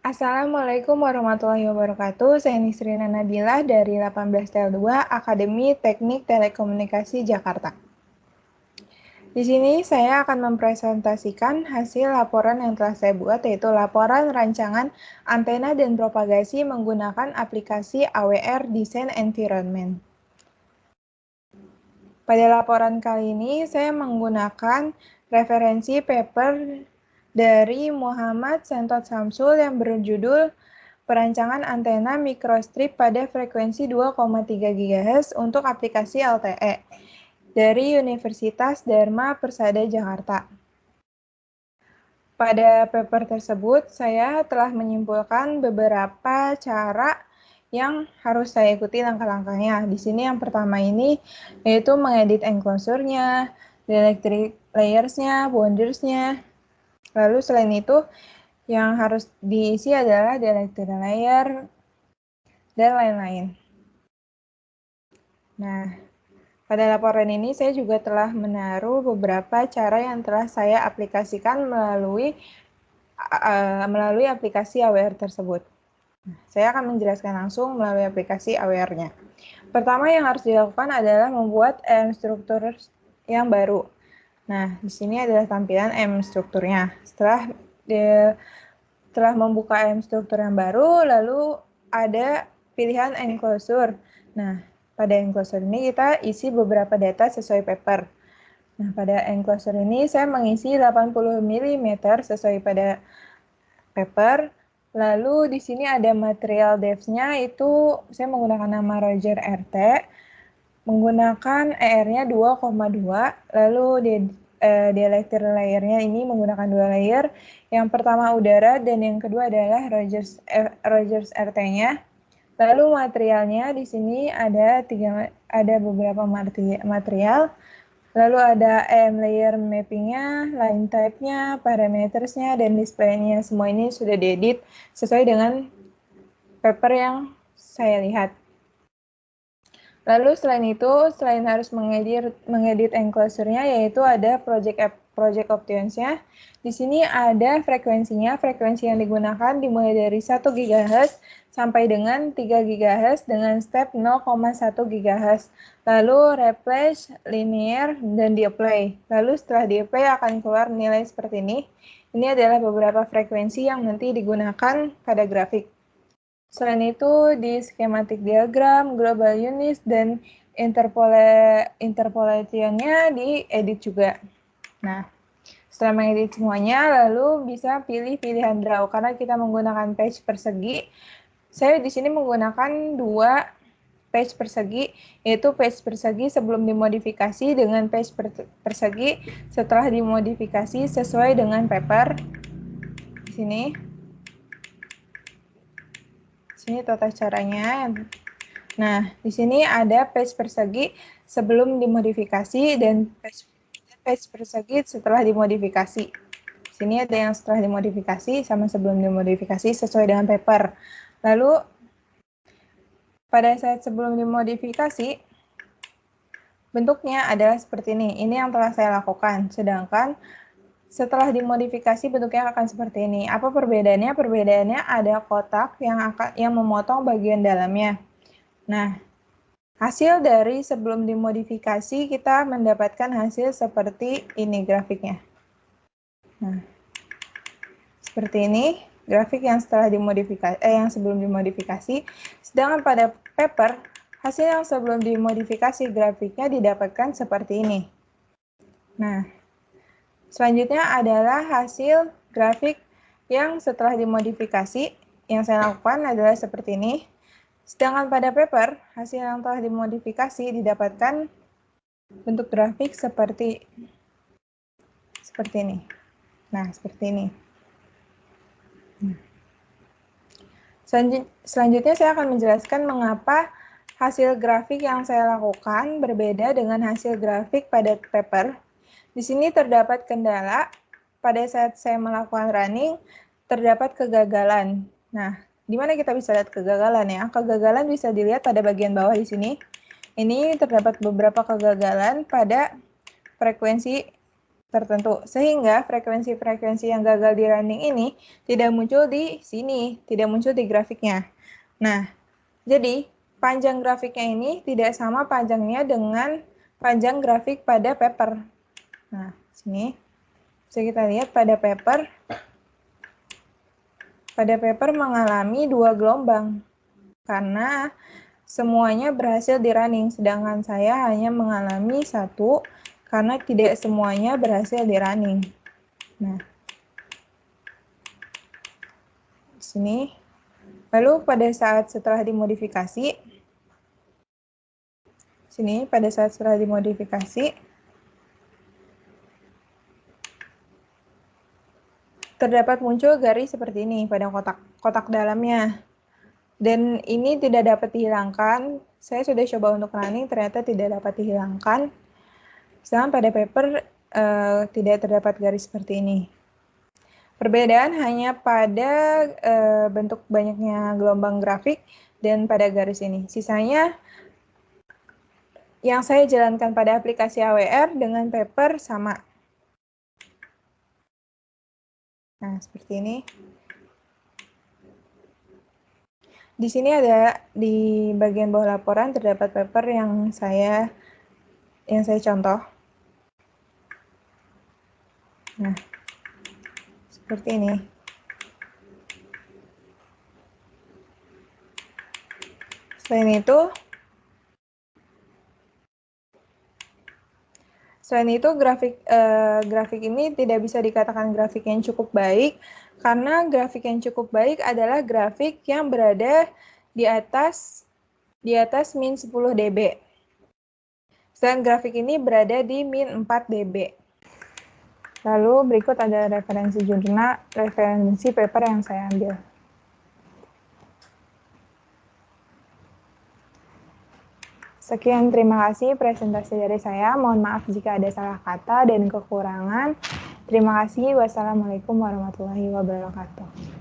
Assalamualaikum warahmatullahi wabarakatuh. Saya Nisrina Nabilah dari 18Tel2 Akademi Teknik Telekomunikasi Jakarta. Di sini saya akan mempresentasikan hasil laporan yang telah saya buat, yaitu laporan rancangan antena dan propagasi menggunakan aplikasi AWR Design Environment. Pada laporan kali ini, saya menggunakan referensi paper dari Muhammad Sentot Samsul yang berjudul Perancangan Antena Microstrip pada Frekuensi 2,3 GHz untuk aplikasi LTE dari Universitas Dharma Persada Jakarta. Pada paper tersebut, saya telah menyimpulkan beberapa cara yang harus saya ikuti langkah-langkahnya. Di sini yang pertama ini yaitu mengedit enclosure-nya, dielectric layers-nya, boundaries-nya. Lalu selain itu, yang harus diisi adalah dielectric layer dan lain-lain. Nah, pada laporan ini saya juga telah menaruh beberapa cara yang telah saya aplikasikan melalui aplikasi AWR tersebut. Saya akan menjelaskan langsung melalui aplikasi AWR-nya. Pertama yang harus dilakukan adalah membuat EM struktur yang baru. Nah, di sini adalah tampilan EM strukturnya. Setelah membuka EM struktur yang baru, lalu ada pilihan enclosure. Nah, pada enclosure ini kita isi beberapa data sesuai paper. Nah, pada enclosure ini saya mengisi 80 mm sesuai pada paper. Lalu di sini ada material depth-nya, itu saya menggunakan nama Roger RT, menggunakan ER-nya 2,2, lalu di electric layer-nya ini menggunakan 2 layer. Yang pertama udara dan yang kedua adalah Rogers RT-nya. Lalu materialnya di sini ada beberapa material. Lalu ada EM layer mapping-nya, line type-nya, parameters-nya, dan display-nya. Semua ini sudah diedit sesuai dengan paper yang saya lihat. Lalu selain harus mengedit enclosure-nya, yaitu ada project options-nya. Di sini ada frekuensinya. Frekuensi yang digunakan dimulai dari 1 GHz sampai dengan 3 GHz dengan step 0,1 GHz. Lalu replace, linear, dan di-apply. Lalu setelah di-apply akan keluar nilai seperti ini. Ini adalah beberapa frekuensi yang nanti digunakan pada grafik. Selain itu, di schematic diagram, global units, dan interpolation-nya diedit juga. Nah, setelah mengedit semuanya, lalu bisa pilih pilihan draw. Karena kita menggunakan page persegi, saya di sini menggunakan 2 page persegi, yaitu page persegi sebelum dimodifikasi dengan page persegi setelah dimodifikasi sesuai dengan paper. Di sini tata caranya. Nah, di sini ada page persegi sebelum dimodifikasi dan page persegi setelah dimodifikasi. Di sini ada yang setelah dimodifikasi sama sebelum dimodifikasi sesuai dengan paper. Lalu pada saat sebelum dimodifikasi, bentuknya adalah seperti ini. Ini yang telah saya lakukan. Sedangkan setelah dimodifikasi bentuknya akan seperti ini. Apa perbedaannya? Perbedaannya ada kotak yang memotong bagian dalamnya. Nah, hasil dari sebelum dimodifikasi kita mendapatkan hasil seperti ini grafiknya. Nah, seperti ini grafik yang sebelum dimodifikasi. Sedangkan pada paper hasil yang sebelum dimodifikasi grafiknya didapatkan seperti ini. Nah, selanjutnya adalah hasil grafik yang setelah dimodifikasi. Yang saya lakukan adalah seperti ini. Sedangkan pada paper, hasil yang telah dimodifikasi didapatkan bentuk grafik seperti ini. Nah, seperti ini. Selanjutnya saya akan menjelaskan mengapa hasil grafik yang saya lakukan berbeda dengan hasil grafik pada paper. Di sini terdapat kendala pada saat saya melakukan running, terdapat kegagalan. Nah, di mana kita bisa lihat kegagalan ya? Kegagalan bisa dilihat pada bagian bawah di sini. Ini terdapat beberapa kegagalan pada frekuensi tertentu. Sehingga frekuensi-frekuensi yang gagal di running ini tidak muncul di sini, tidak muncul di grafiknya. Nah, jadi panjang grafiknya ini tidak sama panjangnya dengan panjang grafik pada paper. Nah, sini bisa kita lihat pada paper mengalami 2 gelombang karena semuanya berhasil di running, sedangkan saya hanya mengalami 1 karena tidak semuanya berhasil di running. Nah, di sini. Lalu pada saat setelah dimodifikasi, terdapat muncul garis seperti ini pada kotak dalamnya. Dan ini tidak dapat dihilangkan. Saya sudah coba untuk running, ternyata tidak dapat dihilangkan. Sedangkan pada paper tidak terdapat garis seperti ini. Perbedaan hanya pada bentuk banyaknya gelombang grafik dan pada garis ini. Sisanya yang saya jalankan pada aplikasi AWR dengan paper sama. Nah, seperti ini. Di sini ada di bagian bawah laporan terdapat paper yang saya contoh. Nah, seperti ini. Selain itu grafik ini tidak bisa dikatakan grafik yang cukup baik karena grafik yang cukup baik adalah grafik yang berada di atas min 10 dB. Sedangkan grafik ini berada di min 4 dB. Lalu berikut ada referensi paper yang saya ambil. Sekian, terima kasih presentasi dari saya. Mohon maaf jika ada salah kata dan kekurangan. Terima kasih. Wassalamualaikum warahmatullahi wabarakatuh.